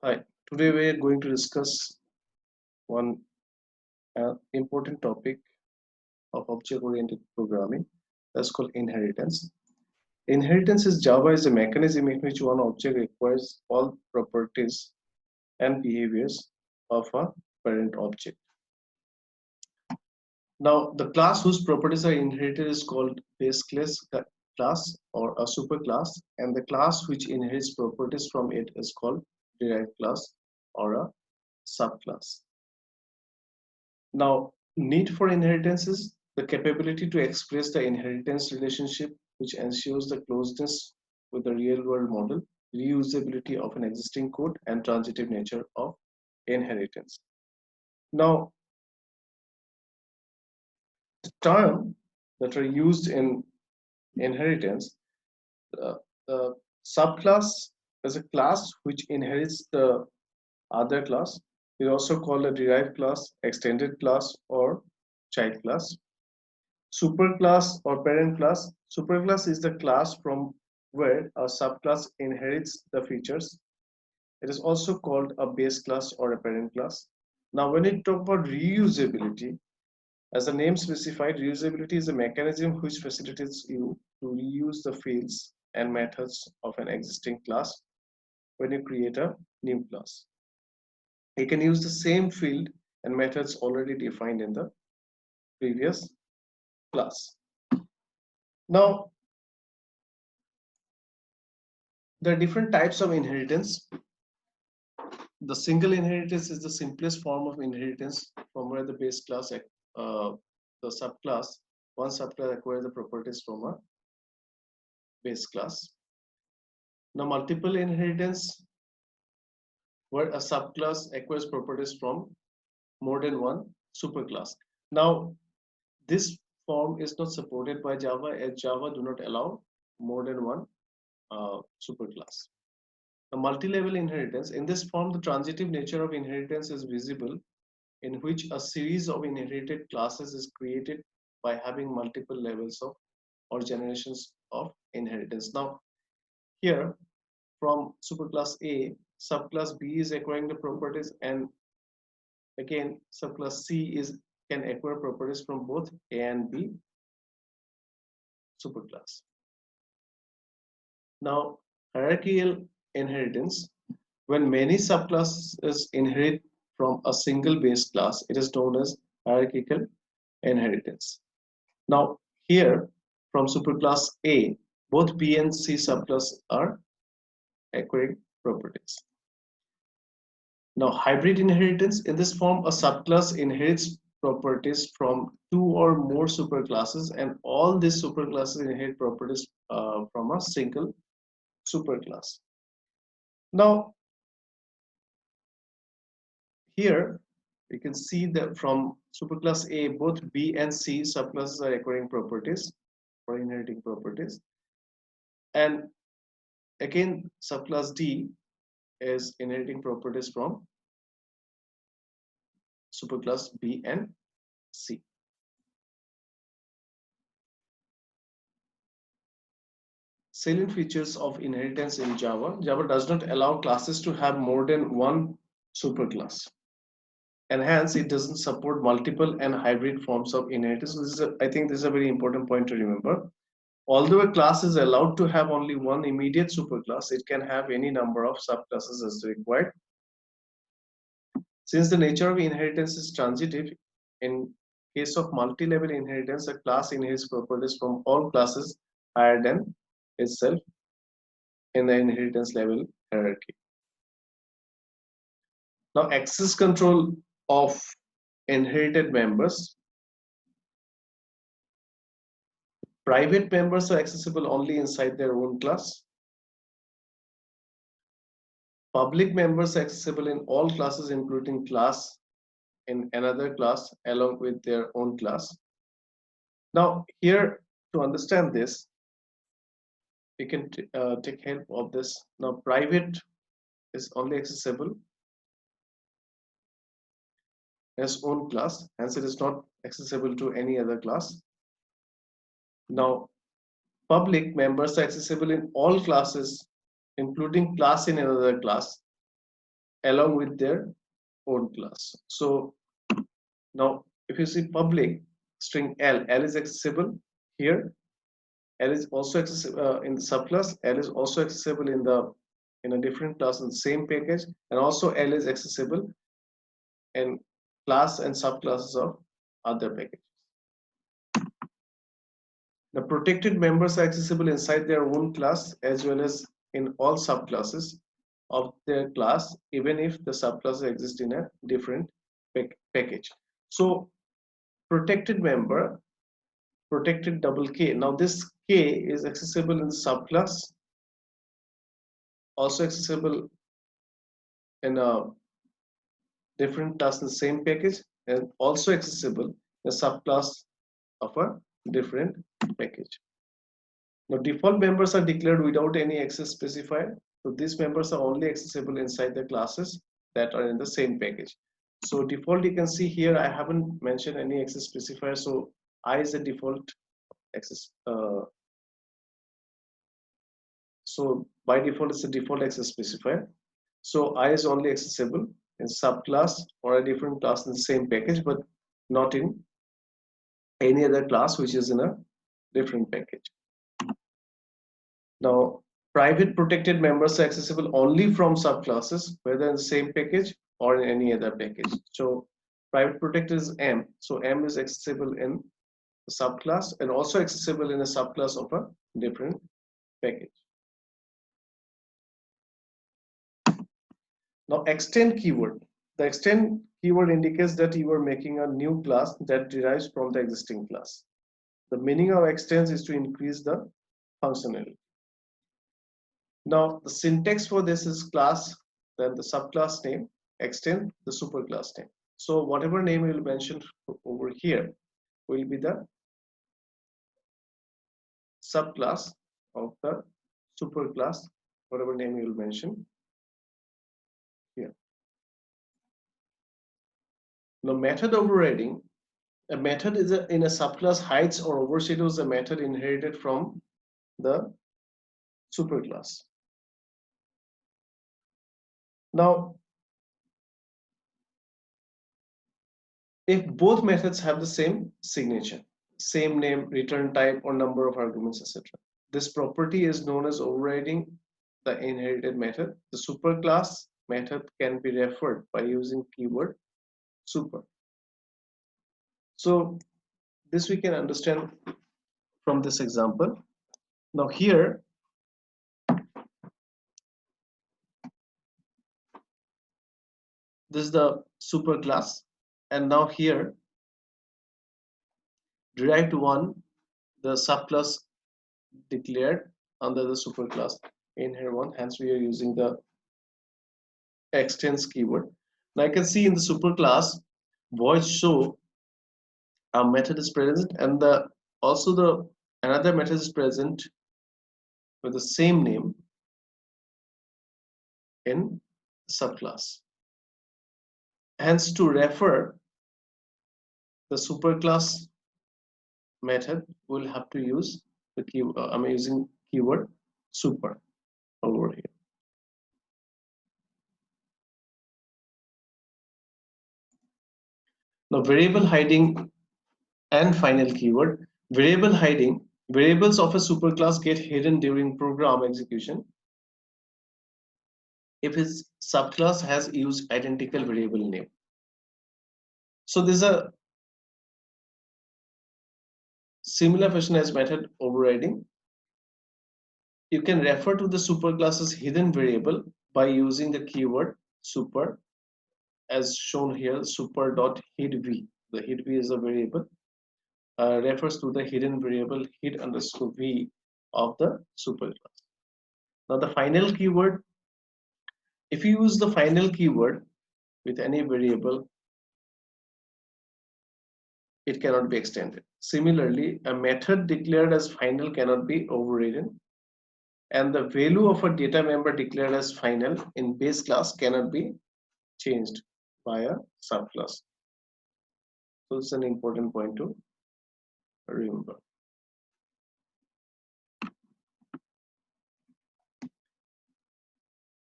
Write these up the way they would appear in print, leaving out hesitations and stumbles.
Hi, today we are going to discuss one important topic of object-oriented programming that's called inheritance. Inheritance is Java is a mechanism in which one object acquires all properties and behaviors of a parent object. Now, the class whose properties are inherited is called base class or a superclass, and the class which inherits properties from it is called derived class or a subclass. Now, need for inheritance is the capability to express the inheritance relationship, which ensures the closeness with the real world model, reusability of an existing code, and transitive nature of inheritance. Now, the term that are used in inheritance, the subclass is a class which inherits the other class. It is also called a derived class, extended class, or child class. Superclass or parent class. Superclass is the class from where a subclass inherits the features. It is also called a base class or a parent class. Now, when we talk about reusability, as the name specified, reusability is a mechanism which facilitates you to reuse the fields and methods of an existing class when you create a new class. You can use the same field and methods already defined in the previous class. Now, there are different types of inheritance. The single inheritance is the simplest form of inheritance from where the base class, the subclass, one subclass acquires the properties from a base class. Now, multiple inheritance, where a subclass acquires properties from more than one superclass. Now, this form is not supported by Java, as Java do not allow more than one superclass. A multi-level inheritance, in this form, the transitive nature of inheritance is visible, in which a series of inherited classes is created by having multiple levels of or generations of inheritance. Now, here from superclass A, subclass B is acquiring the properties, and again subclass C is can acquire properties from both A and B superclass. Now, hierarchical inheritance, when many subclasses inherit from a single base class, it is known as hierarchical inheritance. Now, here from superclass A, both B and C subclass are acquiring properties. Now, hybrid inheritance, in this form, a subclass inherits properties from two or more superclasses, and all these superclasses inherit properties from a single superclass. Now, here we can see that from superclass A, both B and C subclasses are acquiring properties or inheriting properties, and again subclass D is inheriting properties from superclass B and C. Salient features of inheritance in Java. Java does not allow classes to have more than one superclass, and hence it doesn't support multiple and hybrid forms of inheritance. I think this is a very important point to remember. Although a class is allowed to have only one immediate superclass, it can have any number of subclasses as required. Since the nature of inheritance is transitive, in case of multi-level inheritance, a class inherits properties from all classes higher than itself in the inheritance level hierarchy. Now, access control of inherited members. Private members are accessible only inside their own class. Public members are accessible in all classes, including class in another class along with their own class. Now, here to understand this, we can take help of this. Now, private is only accessible as own class, hence it is not accessible to any other class. Now, public members are accessible in all classes, including class in another class. along with their own class. So now if you see public string L is accessible here. L is also accessible in the subclass. L is also accessible in a different class in the same package, and also L is accessible in class and subclasses of other packages. The protected members are accessible inside their own class as well as in all subclasses of their class, even if the subclasses exist in a different package. So protected member, protected double K. Now this K is accessible in the subclass, also accessible in a different class in the same package, and also accessible in a subclass of a different package. Now default members are declared without any access specifier. So these members are only accessible inside the classes that are in the same package. So default, you can see here I haven't mentioned any access specifier. So I is a default access. So by default it's a default access specifier. So I is only accessible in subclass or a different class in the same package, but not in any other class which is in a different package. Now, private protected members are accessible only from subclasses, whether in the same package or in any other package. So, private protected is M. So, M is accessible in a subclass and also accessible in a subclass of a different package. Now, extend keyword. The extend keyword indicates that you are making a new class that derives from the existing class. The meaning of extends is to increase the functionality. Now the syntax for this is class, then the subclass name, extend the superclass name. So whatever name you will mention over here will be the subclass of the superclass, whatever name you will mention here. Now method overriding. A method is in a subclass hides or overshadows a method inherited from the superclass. Now, if both methods have the same signature, same name, return type, or number of arguments, etc., this property is known as overriding the inherited method. The superclass method can be referred by using keyword super. So this we can understand from this example. Now here, this is the superclass, and now here, derived one, the subclass declared under the superclass in here one. Hence, we are using the extends keyword. Now I can see in the superclass void show a method is present, and the also the another method is present with the same name in subclass. Hence, to refer the superclass method, we'll have to use the keyword. I'm using keyword super over here. Now, variable hiding and final keyword. Variable hiding. Variables of a superclass get hidden during program execution if its subclass has used identical variable name. So there's a similar fashion as method overriding. You can refer to the superclass's hidden variable by using the keyword super, as shown here, super.hidv. The hidv is a variable, refers to the hidden variable hid_v of the superclass. Now the final keyword, if you use the final keyword with any variable, it cannot be extended. Similarly, a method declared as final cannot be overridden, and the value of a data member declared as final in base class cannot be changed by a subclass. So it's an important point to remember.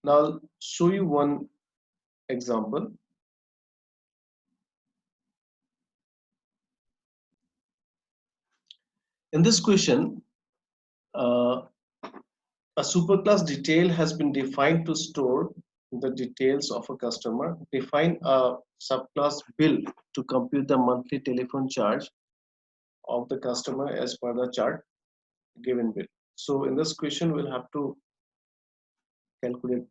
Now I'll show you one example. In this question, uh, a superclass detail has been defined to store the details of a customer. Define a subclass bill to compute the monthly telephone charge of the customer as per the chart given bill. So in this question, we'll have to calculate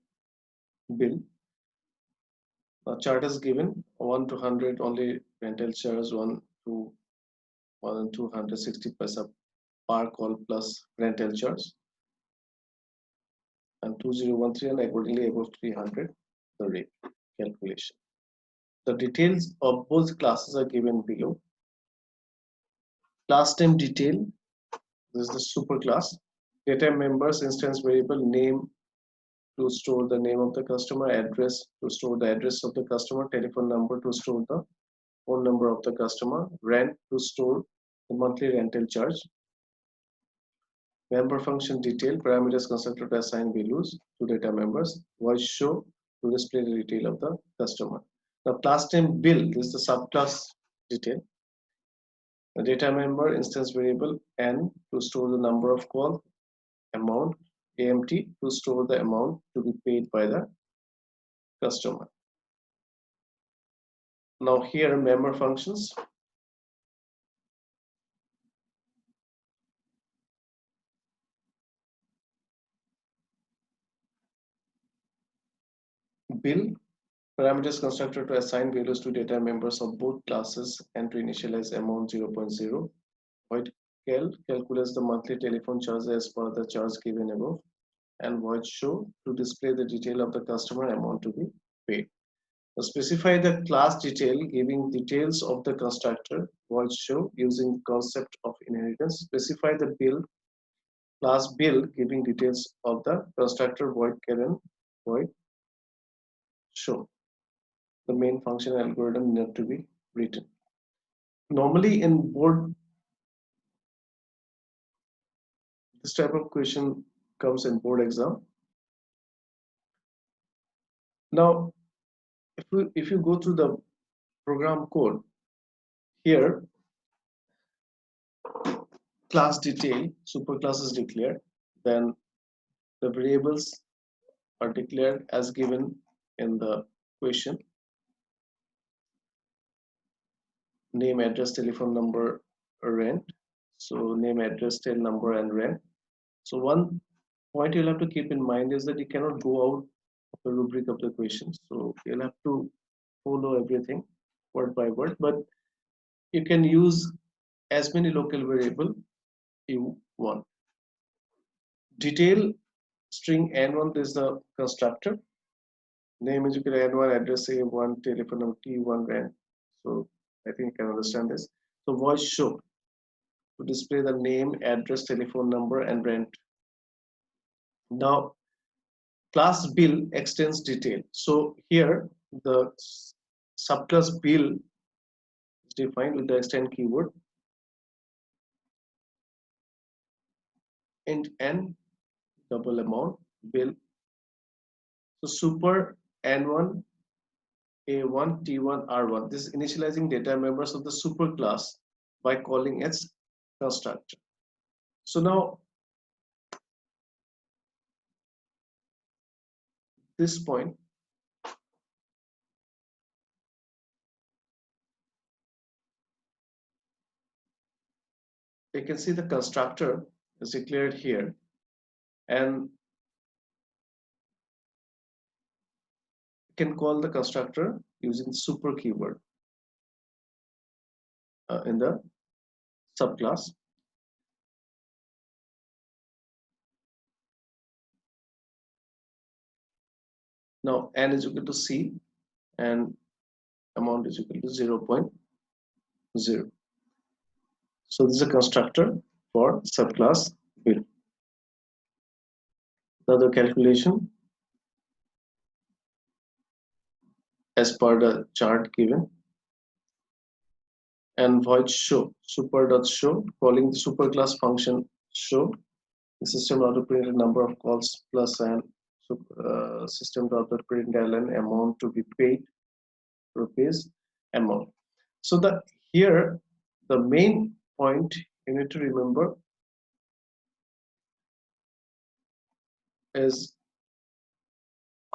bill. The chart is given 1 to 100 only rental charge, 1 to 260 paisa per call plus rental charge, and 2013 and accordingly above 300 the rate calculation. The details of both classes are given below. Class name detail, this is the superclass. Data members instance variable name to store the name of the customer, address to store the address of the customer, telephone number to store the phone number of the customer, rent to store the monthly rental charge, member function detail, parameters constructor to assign values to data members, voice show to display the detail of the customer. Now class name bill, this is the subclass detail. The data member instance variable n to store the number of call, amount, AMT to store the amount to be paid by the customer. Now here member functions. Bill, parameters constructor to assign values to data members of both classes and to initialize amount 0.0. Void calculates the monthly telephone charge as per the charge given above, and void show to display the detail of the customer amount to be paid. Now specify the class detail giving details of the constructor, void show using concept of inheritance. Specify the bill class bill giving details of the constructor, void karen, void show. The main function algorithm need to be written. Normally in board, this type of question comes in board exam. Now, if you go through the program code, here class detail, superclass is declared, then the variables are declared as given in the question. Name, address, telephone number, rent. So name, address, tel number, and rent. So one point you'll have to keep in mind is that you cannot go out of the rubric of the question. So you'll have to follow everything word by word, but you can use as many local variable you want. Detail string n1 is the constructor. Name is equal to n1, address a1, telephone number t1, rent. So I think you can understand this. So voice show to display the name, address, telephone number, and rent. Now class bill extends detail. So here the subclass bill is defined with the extend keyword. Int n double amount bill. So super n1 a1 t1 r1. This is initializing data members of the superclass by calling its constructor. So now this point, you can see the constructor is declared here, and you can call the constructor using super keyword in the subclass. Now n is equal to c and amount is equal to 0.0. So this is a constructor for subclass bill. Now the calculation as per the chart given, and void show super.show calling the superclass function show the system auto printed number of calls plus and So system.println amount to be paid rupees amount. So the here the main point you need to remember is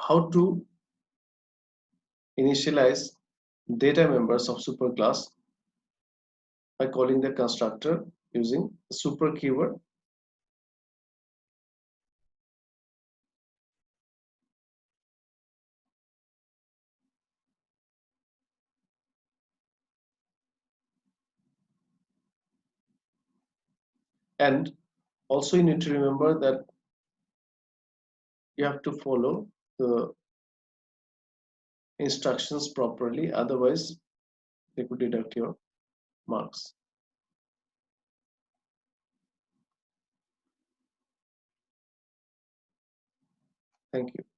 how to initialize data members of superclass by calling the constructor using the super keyword, and also you need to remember that you have to follow the instructions properly, otherwise they could deduct your marks. Thank you.